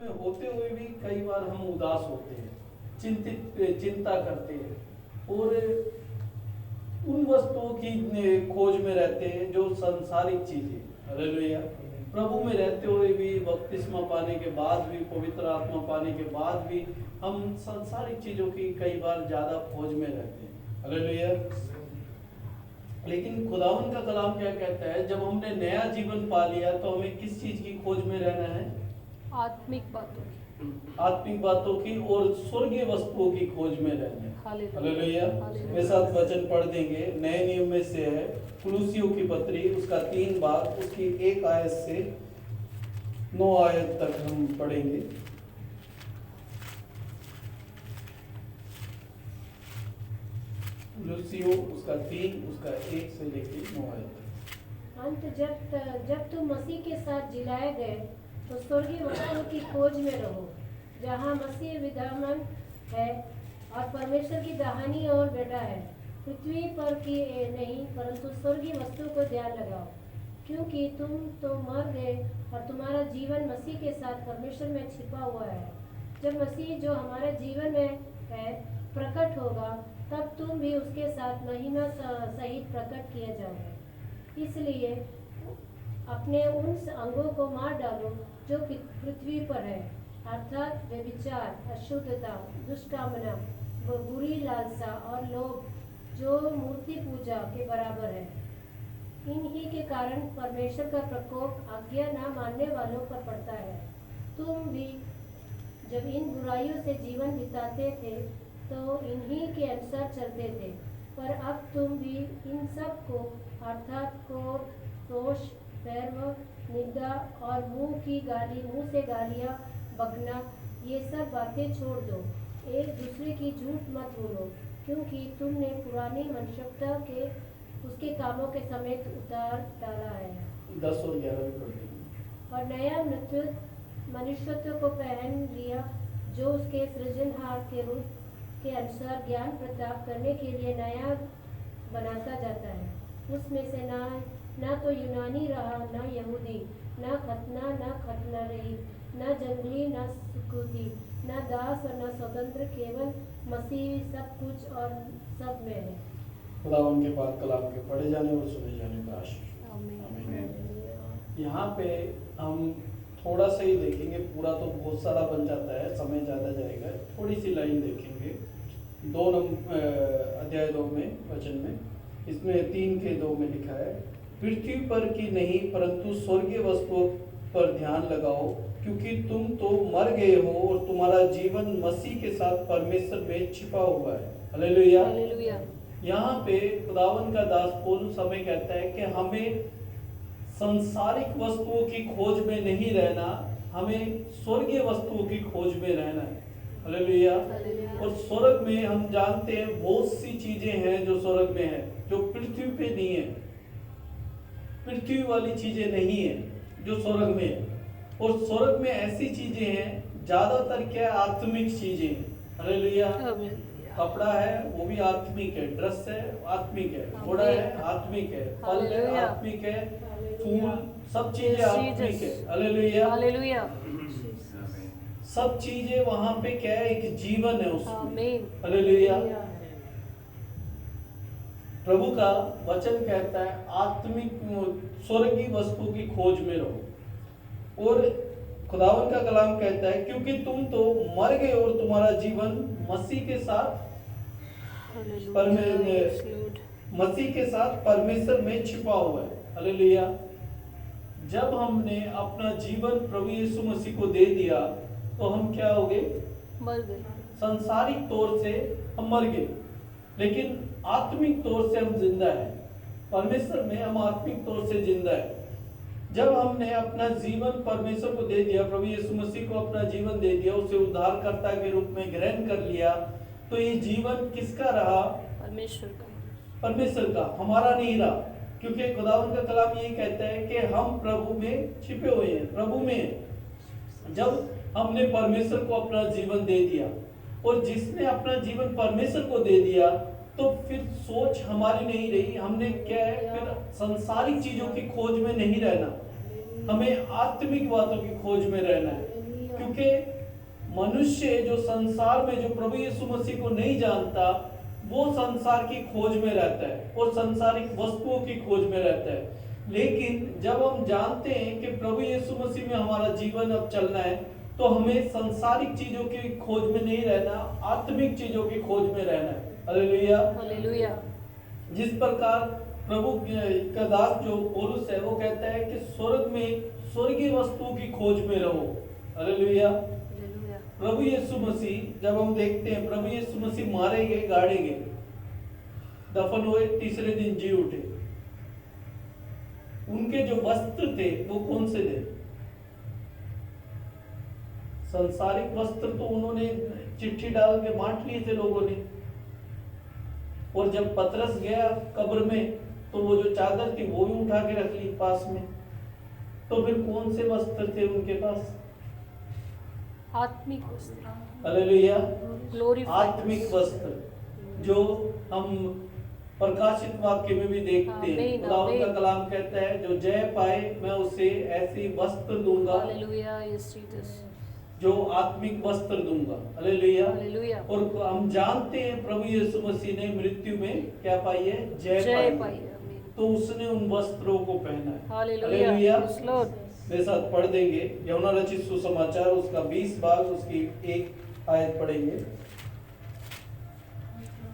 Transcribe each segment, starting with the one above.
होते हुए भी कई बार हम उदास होते हैं, चिंता करते हैं और उन वस्तुओं की खोज में रहते हैं जो सांसारिक चीजें। हालेलुया। प्रभु में रहते हुए भी, बपतिस्मा पाने के बाद भी, पवित्र आत्मा पाने के बाद भी हम सांसारिक चीजों की कई बार ज्यादा खोज में रहते हैं। हालेलुया। लेकिन खुदावन का कलाम क्या कहता है, जब हमने नया जीवन पा लिया तो हमें किस चीज की खोज में रहना है? आत्मिक बातों की, आत्मिक बातों की और स्वर्गीय वस्तुओं की खोज में रहना है। हालेलुया। मेरे साथ वचन पढ़ देंगे, नए नियम में से है कुलुसियों की पत्री, उसका 3 भाग, उसकी 1 आयत से 9 आयत तक हम पढ़ेंगे। कुलुसियों उसका 3, उसका 1 से लेकर 9 आयत तक। अंत जब तुम मसीह के साथ जिलाए गए तो स्वर्गीय वस्तुओं की खोज में रहो, जहाँ मसीह विद्यमान है और परमेश्वर की दाहिनी ओर बैठा है। पृथ्वी पर की नहीं परंतु स्वर्गीय वस्तु को ध्यान लगाओ, क्योंकि तुम तो मर गए और तुम्हारा जीवन मसीह के साथ परमेश्वर में छिपा हुआ है। जब मसीह जो हमारे जीवन में है प्रकट होगा, तब तुम भी उसके साथ महिमा सहित प्रकट किए जाओगे। इसलिए अपने उन अंगों को मार डालो जो पृथ्वी पर है, अर्थात व्यभिचार, अशुद्धता, दुष्कामना, बुरी लालसा और लोभ, जो मूर्ति पूजा के बराबर है। इन्हीं के कारण परमेश्वर का प्रकोप आज्ञा न मानने वालों पर पड़ता है। तुम भी जब इन बुराइयों से जीवन बिताते थे तो इन्हीं के अनुसार चलते थे, पर अब तुम भी इन सब को अर्थात क्रोध, रोष, गर्व, निंदा और मुंह से गालियाँ बकना, ये सब बातें छोड़ दो। एक दूसरे की झूठ मत बोलो, क्योंकि तुमने पुरानी मनुष्यता के उसके कामों के समेत उतार डाला है। 10 और 11 भी पढ़ देंगे। और नया मनुष्यत्व को पहन लिया, जो उसके सृजनहार के रूप के अनुसार ज्ञान प्राप्त करने के लिए नया बनाता जाता है। उसमें से ना तो यूनानी रहा, ना यहूदी, ना खतना, ना खतना रही, ना जंगली, ना सुकुती, ना दास और ना स्वतंत्र, केवल मसीह सब कुछ और सब में है। खुदा उनके पाक कलाम के पढ़े जाने और सुने जाने का आशीष। आमीन। यहाँ पे हम थोड़ा सा ही देखेंगे, पूरा तो बहुत सारा बन जाता है, समय ज़्यादा जाएगा। थोड़ी सी लाइन देखेंगे 2 अध्याय 2 में वचन में, इसमें 3 के 2 में लिखा है, पृथ्वी पर की नहीं परंतु स्वर्गीय वस्तुओं पर ध्यान लगाओ, क्योंकि तुम तो मर गए हो और तुम्हारा जीवन मसीह के साथ परमेश्वर में छिपा हुआ है। हालेलुया। हालेलुया। यहाँ पे खुदावन का दास पौलुस हमें कहता है कि हमें सांसारिक वस्तुओं की खोज में नहीं रहना, हमें स्वर्गीय वस्तुओं की खोज में रहना है। हालेलुया। और स्वर्ग में हम जानते हैं बहुत सी चीजें हैं जो स्वर्ग में है, जो पृथ्वी पे नहीं है। पृथ्वी वाली चीजें नहीं है जो स्वर्ग में है। और स्वर्ग में ऐसी चीजें हैं, ज्यादातर क्या आत्मिक चीजें हैं। हालेलुया। कपड़ा है वो भी आत्मिक है, ड्रेस है आत्मिक है, घोड़ा है आत्मिक है, फल है आत्मिक है, फूल, सब चीजें आत्मिक है। हालेलुया। हालेलुया। सब चीजें वहां पे क्या है, एक जीवन है उसमें। हालेलुया। प्रभु का वचन कहता है आत्मिक स्वर्गीय वस्तु की खोज में रहो। और खुदावन का कलाम कहता है, क्योंकि तुम तो मर गए और तुम्हारा जीवन मसीह के साथ परमेश्वर में छिपा हुआ है। हालेलुया। जब हमने अपना जीवन प्रभु यीशु मसीह को दे दिया तो हम क्या हो गए? मर गए। सांसारिक तौर से हम मर गए, लेकिन आत्मिक तौर से हम जिंदा है। परमेश्वर में हम आत्मिक तौर से जिंदा है। जब हमने अपना जीवन परमेश्वर को दे दिया, प्रभु यीशु मसीह को अपना जीवन दे दिया, उसे उद्धारकर्ता के रूप में ग्रहण कर लिया, तो ये जीवन किसका रहा? परमेश्वर का। परमेश्वर का, हमारा नहीं रहा। क्योंकि खुदावन का कलाम यही कहता है कि हम प्रभु में छिपे हुए हैं, प्रभु में। जब हमने परमेश्वर को अपना जीवन दे दिया, और जिसने अपना जीवन परमेश्वर को दे दिया, तो फिर सोच हमारी नहीं रही। हमने क्या है, फिर सांसारिक चीजों की खोज में नहीं रहना, हमें आत्मिक बातों की खोज में रहना है। क्योंकि मनुष्य जो संसार में जो प्रभु यीशु मसीह को नहीं जानता, वो संसार की खोज में रहता है और संसारिक वस्तुओं की खोज में रहता है। लेकिन जब हम जानते हैं कि प्रभु यीशु मसीह में हमारा जीवन अब चलना है, तो हमें संसारिक चीजों की खोज में नहीं रहना, आत्मिक चीजों की खोज में रहना है। हालेलुया। हालेलुया। जिस प्रकार प्रभु का दास जो पौलुस है वो कहता है कि स्वर्ग में स्वर्गीय वस्तुओं की खोज में रहो। हालेलुया। हालेलुया। प्रभु यीशु मसीह जब हम देखते हैं, प्रभु यीशु मसीह मारे गए, गाड़े गए, दफन हुए, तीसरे दिन जी उठे। उनके जो वस्त्र थे वो कौन से थे? संसारिक वस्त्र तो उन्होंने चिट्ठी डाल के बांट लिए थे लोगों ने। और जब पतरस गया कब्र में, तो वो जो चादर थी वो भी उठा के रख ली पास में। तो फिर कौन से वस्त्र थे उनके पास? आत्मिक वस्त्र। हालेलुया। ग्लोरीफाइड आत्मिक वस्त्र जो हम प्रकाशित वाक्य में भी देखते हैं। खुदावंद का कलाम कहता है, जो जय पाए मैं उसे ऐसी वस्त्र दूंगा। हालेलुया। Yes Jesus. जो आत्मिक वस्त्र दूंगा। हालेलुया। हालेलुया। और हम जानते हैं प्रभु यीशु मसीह ने मृत्यु में क्या पाई है? जय जय पाई पाई है। है। तो उसने उन वस्त्रों को पहना है। हालेलुया। हालेलुया। Yes Lord. मेरे साथ पढ़ देंगे यूहन्ना रचित सुसमाचार, उसका 20 भाग, उसकी एक आयत पढ़ेंगे।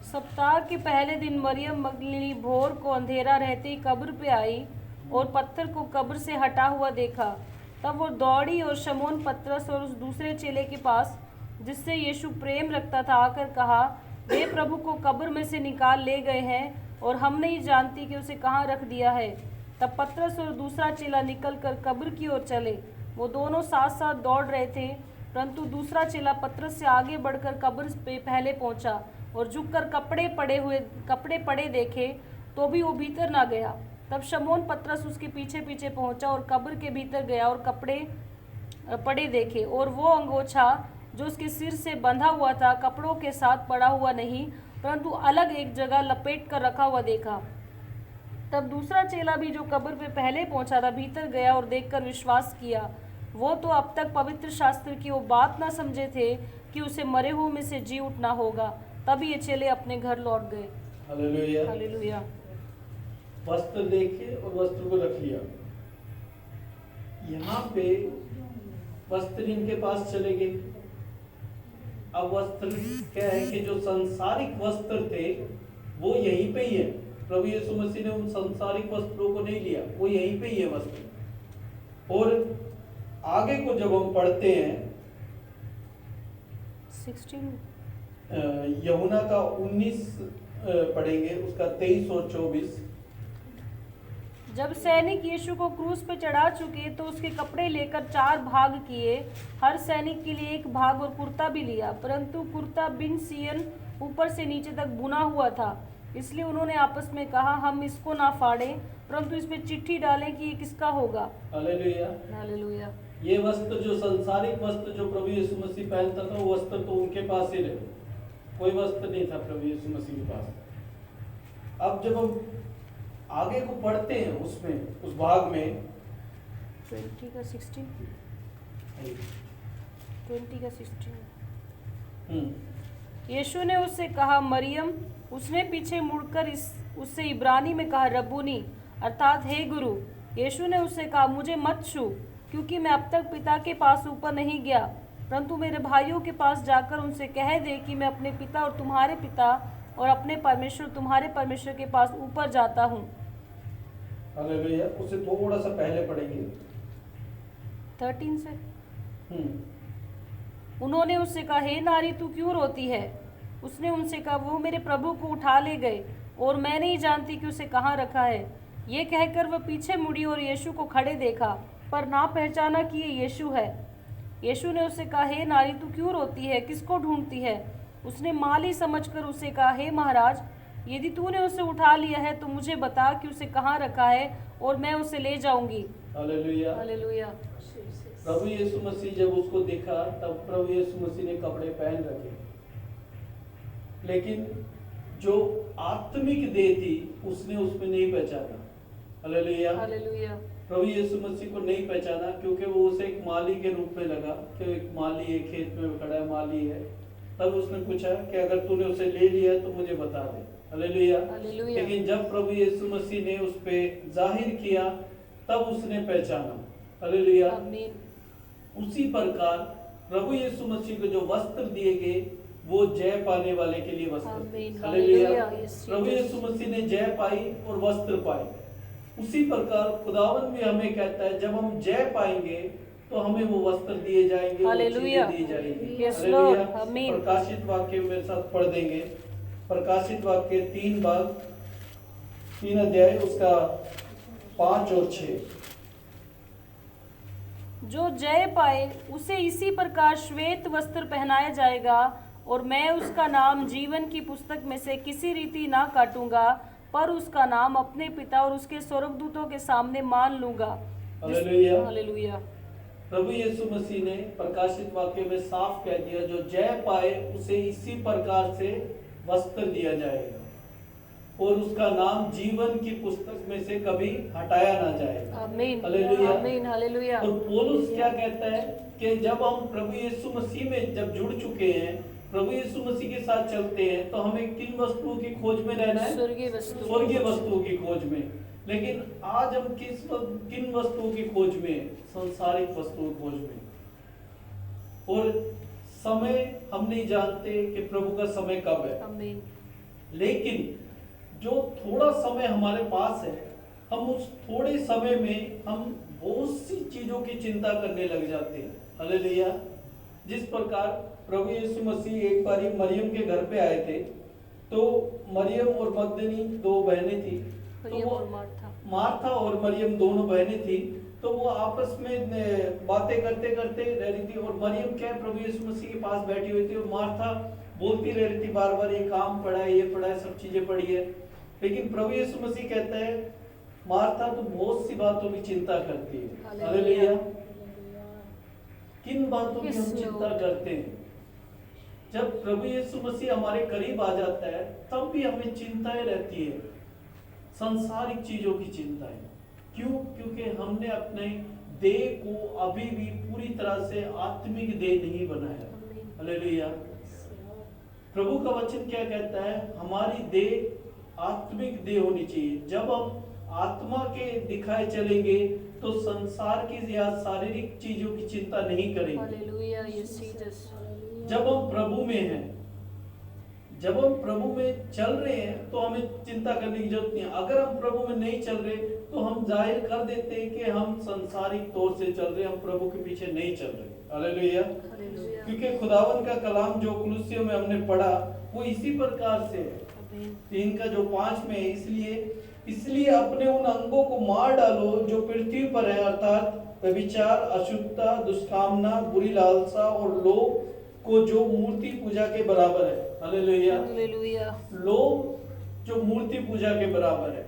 सप्ताह के पहले दिन मरियम मगदलीनी भोर को अंधेरा रहते ही कब्र पे आई और पत्थर को कब्र से हटा हुआ देखा। तब वो दौड़ी और शमौन पतरस और उस दूसरे चेले के पास जिससे यीशु प्रेम रखता था आकर कहा, वे प्रभु को कब्र में से निकाल ले गए हैं और हम नहीं जानती कि उसे कहाँ रख दिया है। तब पतरस और दूसरा चेला निकलकर कब्र की ओर चले। वो दोनों साथ साथ दौड़ रहे थे, परंतु दूसरा चेला पतरस से आगे बढ़कर कब्र पे पहले पहुंचा और झुककर कपड़े पड़े देखे तो भी वो भीतर ना गया। तब शमौन पतरस उसके पीछे पीछे पहुंचा और कब्र के भीतर गया और कपड़े पड़े देखे, और वो अंगोछा जो उसके सिर से बंधा हुआ था कपड़ों के साथ पड़ा हुआ नहीं, परंतु अलग एक जगह लपेट कर रखा हुआ देखा। तब दूसरा चेला भी जो कब्र पे पहले पहुंचा था भीतर गया और देखकर विश्वास किया। वो तो अब तक पवित्र शास्त्र की वो बात ना समझे थे कि उसे मरे हुए में से जी उठना होगा। तभी ये चेले अपने घर लौट गए। हालेलुया। हालेलुया। वस्त्र देखे और वस्त्र को रख लिया। यहाँ पे वस्त्र इनके पास चले गए। अब वस्त्र क्या है कि जो संसारिक वस्त्र थे वो यहीं पे ही है। प्रभु यीशु मसीह ने उन संसारिक वस्त्रों को नहीं लिया, वो यहीं पे ही है वस्त्र। और आगे को जब हम पढ़ते हैं 16 यूहन्ना का 19 पढ़ेंगे, उसका 23 और 24। जब सैनिक यीशु को क्रूस पे चढ़ा चुके तो उसके कपड़े लेकर 4 भाग किए। हर सैनिक के लिए एक भाग और कुर्ता भी लिया, परंतु कुर्ता बिन सियन ऊपर से नीचे तक बुना हुआ था। इसलिए उन्होंने आपस में कहा, हम इसको ना फाड़ें, परंतु इसमें चिट्ठी डालें कि ये किसका होगा। हालेलुया। हालेलुया। ये वस्त्र जो संसारिक वस्त्र जो प्रभु यीशु मसीह पहनता था, वो वस्त्र तो उनके पास ही रहे। कोई वस्त्र नहीं था प्रभु यीशु मसीह के पास। अब जब हम आगे को पढ़ते हैं उसमें, उस भाग में 20 का 16 यीशु ने उससे कहा, मरियम। उसने पीछे मुड़कर उससे इब्रानी में कहा, रब्बूनी, अर्थात हे गुरु। यीशु ने उससे कहा, मुझे मत छू, क्योंकि मैं अब तक पिता के पास ऊपर नहीं गया, परंतु मेरे भाइयों के पास जाकर उनसे कह दे कि मैं अपने पिता और तुम्हारे पिता और अपने परमेश्वर तुम्हारे परमेश्वर के पास ऊपर जाता हूँ। हालेलुया। उसे थोड़ा सा पहले पढ़ेंगे 13 से। उन्होंने उससे कहा, हे नारी, तू क्यों रोती है? उसने उनसे कहा, वो मेरे प्रभु को उठा ले गए और मैं नहीं जानती कि उसे कहाँ रखा है। ये कहकर वह पीछे मुड़ी और यीशु को खड़े देखा, पर ना पहचाना कि ये यीशु है। यीशु ने उससे कहा, हे नारी, तू क्यों रोती है? किसको ढूंढती है? उसने माली समझकर उसे कहा, हे महाराज, यदि तूने उसे उठा लिया है तो मुझे बता कि उसे कहाँ रखा है और मैं उसे ले जाऊंगी। हालेलुया। हालेलुया। प्रभु यीशु मसीह जब उसको देखा, तब प्रभु यीशु मसीह ने कपड़े पहन रखे, लेकिन जो आत्मिक देह थी उसने उसमें नहीं पहचाना। हालेलुया। हालेलुया। प्रभु यीशु मसीह को नहीं पहचाना, क्योंकि वो उसे एक माली के रूप में लगा कि एक माली है, खेत में खड़ा है, माली है। तब उसने पूछा कि अगर तूने उसे ले लिया है तो मुझे बता दे। हालेलुया। हालेलुया। लेकिन जब प्रभु यीशु मसीह ने उस पे जाहिर किया तब उसने पहचाना। हालेलुया। आमीन। उसी प्रकार प्रभु यीशु मसीह को जो वस्त्र दिए गए वो जय पाने वाले के लिए वस्त्र। आमीन। हालेलुया। हालेलुया। यस, प्रभु यीशु मसीह ने जय पाई और वस्त्र पाए। उसी प्रकार खुदावन भी हमें कहता है जब हम जय पाएंगे तो हमें वो वस्त्र दिए जाएंगे, वो हालेलुया। चीजें दी जाएंगी। Yes hallelujah. लॉर्ड। आमीन। प्रकाशित वाक्य मेरे साथ पढ़ देंगे। प्रकाशित वाक्य 3 भाग 3 अध्याय उसका 5 और 6। जो जय पाए उसे इसी प्रकार श्वेत वस्त्र पहनाया जाएगा, और मैं उसका नाम जीवन की पुस्तक में से किसी रीति ना काटूंगा, पर उसका नाम अपने पिता और उसके स्वर्गदूतों के सामने मान लूंगा। हालेलुया। हालेलुया। प्रभु यीशु मसीह ने प्रकाशित वाक्य में साफ कह दिया जो जय पाए उसे इसी प्रकार से वस्त्र दिया जाएगा और उसका नाम जीवन की पुस्तक में से कभी हटाया ना जाएगा। आमीन। हालेलुया। आमीन। हालेलुया। और पौलुस क्या कहता है कि जब हम प्रभु यीशु मसीह में जब जुड़ चुके हैं, प्रभु यीशु मसीह के साथ चलते हैं, तो हमें किन वस्तुओं की खोज में रहना है? स्वर्गीय वस्तु। स्वर्गीय वस्तुओं की खोज में। लेकिन आज हम किन वस्तुओं की खोज में? सांसारिक वस्तुओं की खोज में। और समय हम नहीं जानते कि प्रभु का समय कब है, आमीन। लेकिन जो थोड़ा समय हमारे पास है, हम उस थोड़े समय में हम बहुत सी चीजों की चिंता करने लग जाते हैं। हालेलुया। जिस प्रकार प्रभु यीशु मसीह एक बार मरियम के घर पे आए थे, तो मरियम और मगदली 2 बहनें थी, तो मरियम वो और मार्था और मरियम दोनों बहनें थी, तो वो आपस में बातें करते करते रह रही थी। और मरियम क्या प्रभु यीशु मसीह के पास बैठी हुई थी और मार्था बोलती रह रही थी बार बार, ये काम पड़ा है, ये पड़ा है, सब चीजें पड़ी है। लेकिन प्रभु यीशु मसीह कहता है मार्था तो बहुत सी बातों की चिंता करती है। हालेलुया। किन बातों की हम चिंता करते हैं? जब प्रभु यीशु मसीह हमारे करीब आ जाता है तब भी हमें चिंताएं रहती है, सांसारिक चीजों की चिंताएं। क्यों? क्योंकि हमने अपने देह को अभी भी पूरी तरह से आत्मिक देह नहीं बनाया। हालेलुया। प्रभु का वचन क्या कहता है? हमारी देह आत्मिक देह होनी चाहिए। जब हम आत्मा के दिखाए चलेंगे तो संसार की या शारीरिक चीजों की चिंता नहीं करेंगे। हालेलुया। Yes Jesus. जब हम प्रभु में हैं, जब हम प्रभु में चल रहे हैं तो हमें चिंता करने की जरूरत नहीं है। अगर हम प्रभु में नहीं चल रहे तो हम जाहिर कर देते हैं कि हम सांसारिक तौर से चल रहे हैं, हम प्रभु के पीछे नहीं चल रहे। हालेलुया। हालेलुया। क्योंकि खुदावन का कलाम जो कुलुस्सियों में हमने पढ़ा वो इसी प्रकार से है। 3 का जो 5 में है, इसलिए अपने उन अंगों को मार डालो जो पृथ्वी पर है, अर्थात व्यभिचार, अशुद्धता, दुष्कामना, बुरी लालसा और लोभ को जो मूर्ति पूजा के बराबर है। हालेलुया। हालेलुया। लोभ जो मूर्ति पूजा के बराबर है।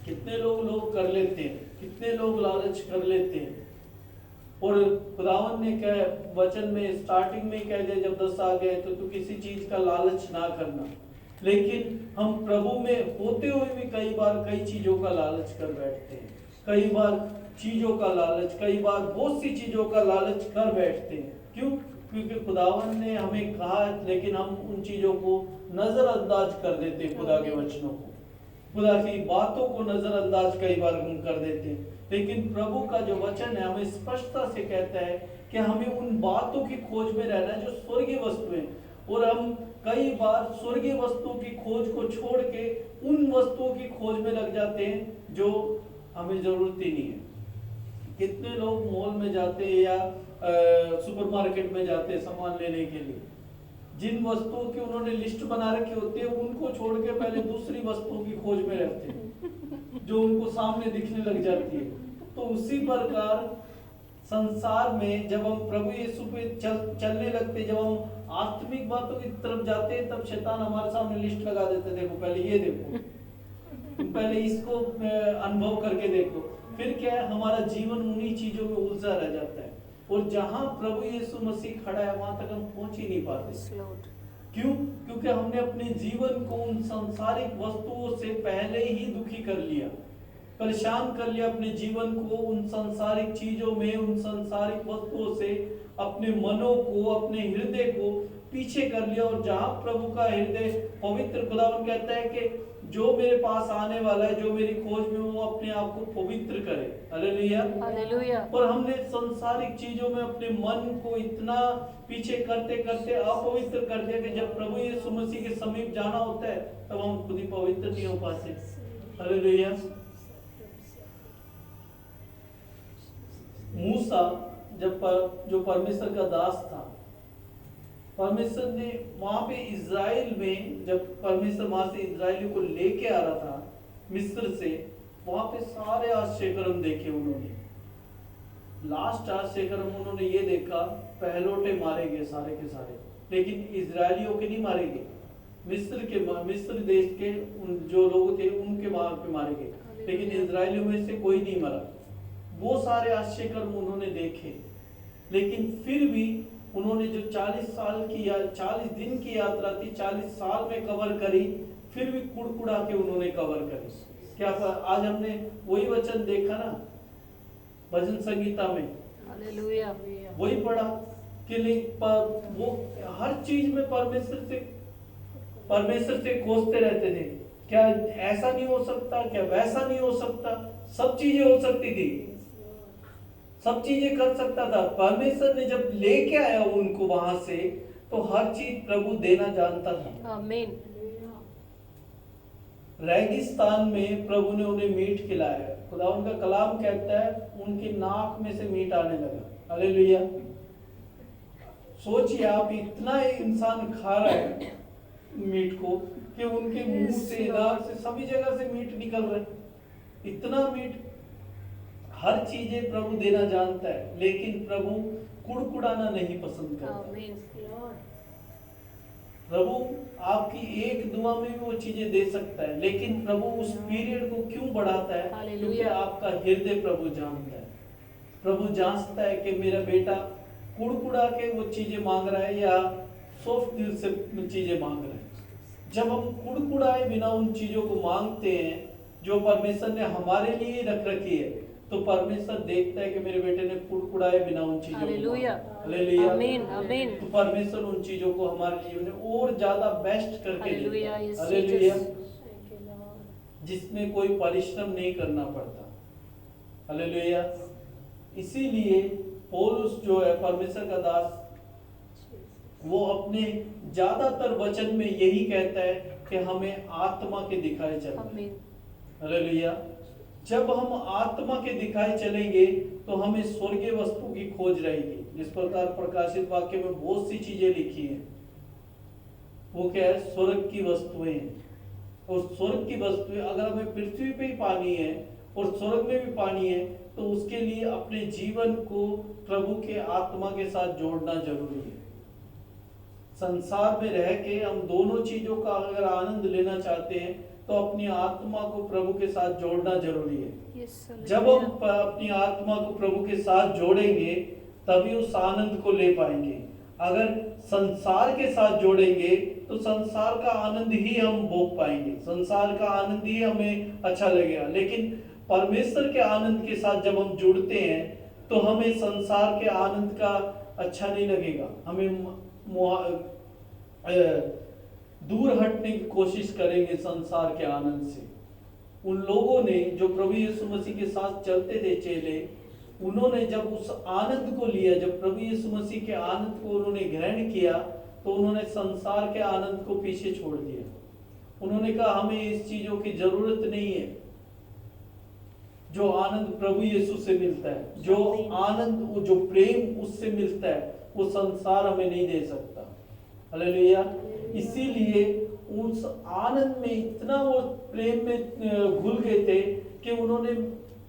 कितने लोग कर लेते हैं, कितने लोग लालच कर लेते हैं। और खुदावन ने क्या वचन में स्टार्टिंग में कह दिया जब 10 आ गए तो तू किसी चीज का लालच ना करना। लेकिन हम प्रभु में होते हुए भी कई बार कई चीजों का लालच कर बैठते हैं, कई बार चीजों का लालच, कई बार बहुत सी चीजों का लालच कर बैठते हैं। क्यों? क्योंकि खुदावन ने हमें कहा, लेकिन हम उन चीजों को नजरअंदाज कर देते हैं। खुदा के वचनों को, खुदा की बातों को नजरअंदाज कई बार हम कर देते हैं। लेकिन प्रभु का जो वचन है हमें स्पष्टता से कहता है कि हमें उन बातों की खोज में रहना है जो स्वर्गीय वस्तु है। और हम कई बार स्वर्गीय वस्तुओं की खोज को छोड़ के उन वस्तुओं की खोज में लग जाते हैं जो हमें जरूरत ही नहीं है। कितने लोग मॉल में जाते हैं या सुपरमार्केट में जाते हैं सामान लेने के लिए, जिन वस्तुओं की उन्होंने लिस्ट बना रखी होती है उनको छोड़ के पहले दूसरी वस्तुओं की खोज में रहते हैं जो उनको सामने दिखने लग जाती है। तो उसी प्रकार संसार में जब हम प्रभु यीशु पे चलने लगते, जब हम आत्मिक बातों की तरफ जाते हैं, तब शैतान हमारे सामने लिस्ट लगा देते, देखो पहले ये देखो, पहले इसको अनुभव करके देखो। फिर क्या है, हमारा जीवन उन्हीं चीजों में उलझा रह जाता है और जहां प्रभु यीशु मसीह खड़ा है वहां तक हम पहुंच ही नहीं पाते। क्यों? क्योंकि हमने अपने जीवन को उन सांसारिक वस्तुओं से पहले ही दुखी कर लिया। परेशान कर लिया अपने जीवन को उन सांसारिक चीजों में, उन सांसारिक वस्तुओं से अपने मनों को, अपने हृदय को पीछे कर लिया। और जहां प्रभु का हृदय पवित्र, खुदावन कहता है कि जो मेरे पास आने वाला है, जो मेरी खोज में, वो अपने आप को पवित्र करे। हालेलुया। हालेलुया। और हमने सांसारिक चीजों में अपने मन को इतना पीछे करते करते अपवित्र कर दिया कि जब प्रभु यीशु मसीह के समीप जाना होता है तब हम खुद ही पवित्र नहीं हो पाते। हालेलुया। मूसा जो परमेश्वर का दास था, परमेश्वर ने वहां पे इज़राइल में, जब परमेश्वर वहां से इज़राइलियों को लेके आ रहा था मिस्र से, वहां पे सारे आश्चर्य कर्म देखे उन्होंने। लास्ट आश्चर्य कर्म उन्होंने ये देखा, पहलोटे मारे गए सारे के सारे, लेकिन इज़राइलियों के नहीं मारे गए। मिस्र देश के जो लोग थे उनके वहां पे मारे गए, लेकिन इज़राइलियों में से कोई नहीं मरा। वो सारे आश्चर्य कर्म उन्होंने देखे, लेकिन फिर भी उन्होंने जो 40 साल की या 40 दिन की यात्रा थी, 40 साल में कवर करी, फिर भी कुड़कुड़ा के उन्होंने कवर करी। क्या आज हमने वही वचन देखा ना भजन संगीता में, हालेलुया। वही पढ़ा कि वो हर चीज में परमेश्वर से कोसते रहते थे। क्या ऐसा नहीं हो सकता, क्या वैसा नहीं हो सकता? सब चीजें हो सकती थी, सब चीजें कर सकता था। परमेश्वर ने जब लेके आया उनको वहां से, तो हर चीज प्रभु देना जानता था। आमीन। रेगिस्तान में प्रभु ने उन्हें मीट खिलाया। खुदा उनका कलाम कहता है उनकी नाक में से मीट आने लगा। हालेलुया। सोचिए आप, इतना इंसान खा रहा है मीट को कि उनके मुंह से, नाक से, सभी जगह से मीट निकल रहा है। इतना मीट, हर चीजें प्रभु देना जानता है, लेकिन प्रभु कुड़कुड़ाना नहीं पसंद करता। प्रभु आपकी एक दुआ में भी वो चीजें दे सकता है, लेकिन प्रभु उस पीरियड को क्यों बढ़ाता है? क्योंकि आपका हृदय प्रभु जानता है। प्रभु जानता है कि मेरा बेटा कुड़कुड़ा के वो चीजें मांग रहा है या सॉफ्ट दिल से चीजें मांग रहा है। जब हम कुड़कुड़ाए बिना उन चीजों को मांगते हैं जो परमेश्वर ने हमारे लिए रख रखी है, तो परमेश्वर देखता है कि मेरे बेटे ने कुड़कुड़ाए बिना उन चीजों को। हालेलुया। आमीन, आमीन। तो परमेश्वर उन चीजों को हमारे जीवन में और ज्यादा बेस्ट करके देता है। हालेलुया। जिसमें कोई परिश्रम नहीं करना पड़ता। हालेलुया। इसीलिए पौलुस जो है परमेश्वर का दास, वो अपने ज्यादातर वचन में यही कहता है कि हमें आत्मा के दिखाए चलना। हालेलुया। जब हम आत्मा के दिखाए चलेंगे तो हमें स्वर्गीय वस्तु की खोज रहेगी। जिस प्रकार प्रकाशित वाक्य में बहुत सी चीजें लिखी हैं, वो क्या है? स्वर्ग की वस्तुएं। और स्वर्ग की वस्तुएं अगर हमें पृथ्वी पे ही पानी है और स्वर्ग में भी पानी है, तो उसके लिए अपने जीवन को प्रभु के आत्मा के साथ जोड़ना जरूरी है। संसार में रह के हम दोनों चीजों का अगर आनंद लेना चाहते हैं तो अपनी आत्मा को प्रभु के साथ जोड़ना जरूरी है। जब हम अपनी आत्मा को प्रभु के साथ जोड़ेंगे तभी उस आनंद को ले पाएंगे। अगर संसार के साथ जोड़ेंगे तो संसार का आनंद ही हम भोग पाएंगे, संसार का आनंद ही हमें अच्छा लगेगा। लेकिन परमेश्वर के आनंद के साथ जब हम जुड़ते हैं तो हमें संसार के आनंद का अच्छा नहीं लगेगा, हमें दूर हटने की कोशिश करेंगे संसार के आनंद से। उन लोगों ने जो प्रभु यीशु मसीह के साथ चलते थे, चेले, उन्होंने जब उस आनंद को लिया, जब प्रभु यीशु मसीह के आनंद को उन्होंने ग्रहण किया, तो उन्होंने संसार के आनंद को पीछे छोड़ दिया। उन्होंने कहा हमें इस चीजों की जरूरत नहीं है। जो आनंद प्रभु यीशु से मिलता है, जो आनंद, जो प्रेम उससे मिलता है, वो संसार हमें नहीं दे सकता। हालेलुया। इसीलिए उस आनंद में इतना वो प्रेम में घुल गए थे कि उन्होंने,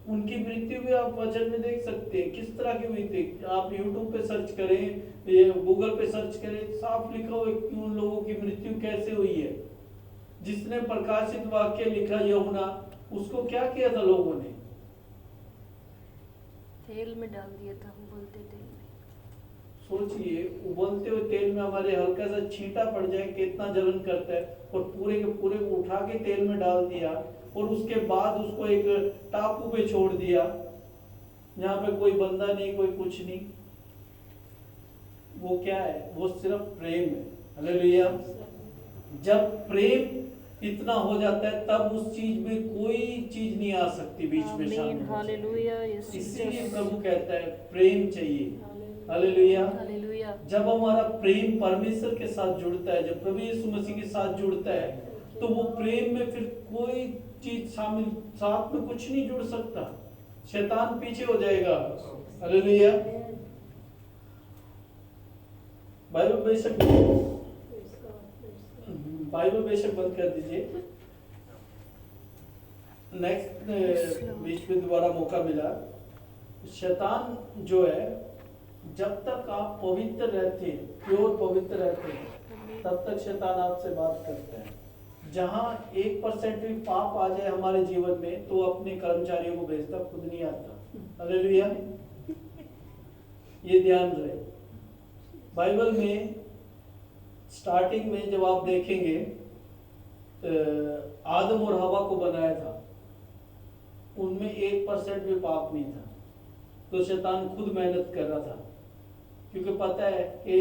उनकी मृत्यु भी आप वचन में देख सकते हैं किस तरह की हुई थी। आप यूट्यूब पे सर्च करें, गूगल पे सर्च करें, साफ लिखा हुआ कि उन लोगों की मृत्यु कैसे हुई है। जिसने प्रकाशित वाक्य लिखा यूहन्ना, उसको क्या किया था लोगों ने? तेल में डाल दिया था, उबलते तेल में। सोचिए, उबलते हुए तेल में हमारे हल्का सा छींटा पड़ जाए कितना जलन करता है, और पूरे के पूरे को उठा के तेल में डाल दिया और उसके बाद उसको एक टापू पे छोड़ दिया, जहाँ पे कोई बंदा नहीं, कोई कुछ नहीं। वो क्या है? वो सिर्फ प्रेम है। हालेलुया। जब प्रेम इतना हो जाता है तब उस चीज में कोई चीज नहीं आ सकती बीच में आमीन, शामिल। हालेलुया, यीशु इसीलिए मसीह। प्रभु कहता है प्रेम चाहिए। हालेलुया। हालेलुया, जब हमारा प्रेम परमेश्वर के साथ जुड़ता है, जब प्रभु यीशु मसीह के साथ जुड़ता है, तो वो प्रेम में फिर कोई चीज शामिल, साथ में कुछ नहीं जुड़ सकता। शैतान पीछे हो जाएगा। हालेलुया। बाइबल बेशक बंद कर दीजिए। नेक्स्ट बीच में दोबारा मौका मिला। शैतान जो है, जब तक आप पवित्र रहते हैं, प्योर पवित्र रहते हैं, तब तक शैतान आपसे बात करता है। जहां 1% भी पाप आ जाए हमारे जीवन में, तो अपने कर्मचारियों को भेजता, खुद नहीं आता। हालेलुया। ये ध्यान रहे। बाइबल में स्टार्टिंग में जब आप देखेंगे, आदम और हवा को बनाया था, उनमें 1% भी पाप नहीं था। तो शैतान खुद मेहनत कर रहा था, क्योंकि पता है कि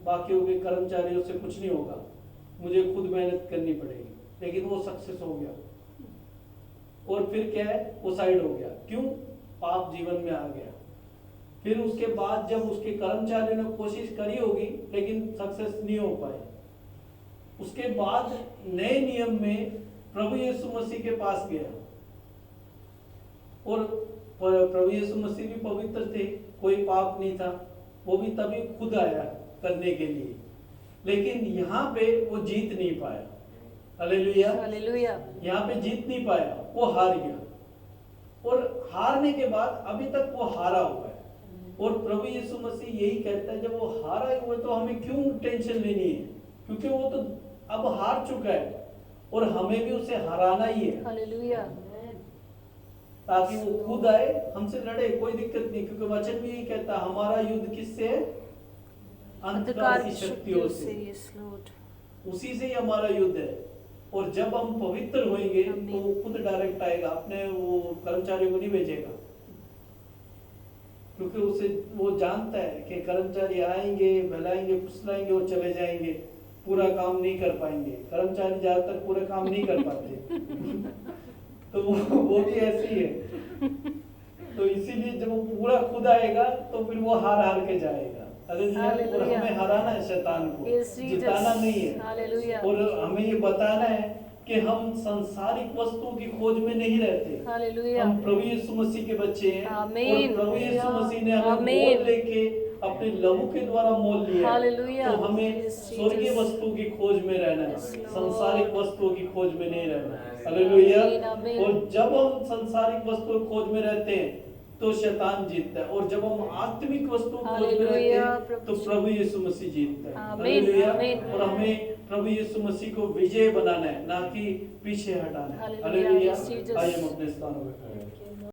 बाकियों के कर्मचारियों से कुछ नहीं होगा, मुझे खुद मेहनत करनी पड़ेगी। लेकिन वो सक्सेस हो गया, और फिर क्या है, वो साइड हो गया। क्यों? पाप जीवन में आ गया। फिर उसके बाद जब उसके कर्मचारियों ने कोशिश करी होगी, लेकिन सक्सेस नहीं हो पाए। उसके बाद नए नियम में प्रभु यीशु मसीह के पास गया, और प्रभु यीशु मसीह भी पवित्र थे, कोई पाप नहीं था, वो भी तभी खुद आया करने के लिए। लेकिन यहाँ पे वो जीत नहीं पाया। हालेलुया। हालेलुया, यहाँ पे जीत नहीं पाया, वो हार गया। और हारने के बाद अभी तक वो हारा हुआ है। और प्रभु यीशु मसीह यही कहता है, जब वो हारा हुआ है तो हमें क्यों टेंशन लेनी है, क्योंकि वो तो अब हार चुका है, और हमें भी उसे हराना ही है, हालेलुया, ताकि वो खुद आए, हमसे लड़े। कोई दिक्कत नहीं, क्योंकि वचन भी यही कहता है, हमारा युद्ध किससे है? अंधकार की शक्तियों से। यस लॉर्ड, उसी से ही हमारा युद्ध है। और जब हम पवित्र होंगे तो वो खुद डायरेक्ट आएगा, अपने वो कर्मचारियों को नहीं भेजेगा, क्योंकि उसे वो जानता है कि कर्मचारी आएंगे, बहलाएंगे, फुसलाएंगे और चले जाएंगे, पूरा काम नहीं कर पाएंगे। कर्मचारी ज्यादातर पूरा काम नहीं कर पाते। तो वो भी ऐसी है। तो इसीलिए जब वो पूरा खुद आएगा तो फिर वो हार हार के जाएगा। और हमें हराना है शैतान को, जिताना नहीं है। हालेलुया, और हमें ये बताना है कि हम सांसारिक वस्तुओं की खोज में नहीं रहते। हालेलुया, हम प्रभु यीशु मसीह के बच्चे हैं, आमीन। और प्रभु यीशु मसीह ने हमें आमीन। मोल लेके अपने लहू के द्वारा मोल लिया है। हालेलुया। तो हमें Yes, स्वर्गीय Jesus. वस्तुओं की खोज में रहना है, Yes, Lord. सांसारिक वस्तुओं की खोज में नहीं रहना है। हालेलुया। आमीन, आमीन। और जब हम सांसारिक वस्तुओं की खोज में रहते हैं तो शैतान जीतता है, और जब हम आत्मिक वस्तुओं की खोज में रहते हालेलुया, हैं तो प्रभु यीशु मसीह जीतता है। आमीन, हालेलुया। आमीन। और हमें प्रभु यीशु मसीह को विजय बनाना है, ना कि पीछे हटाना है। Hallelujah, hallelujah. Yes, Jesus. आइए हम अपने स्थानों पर खड़े हैं।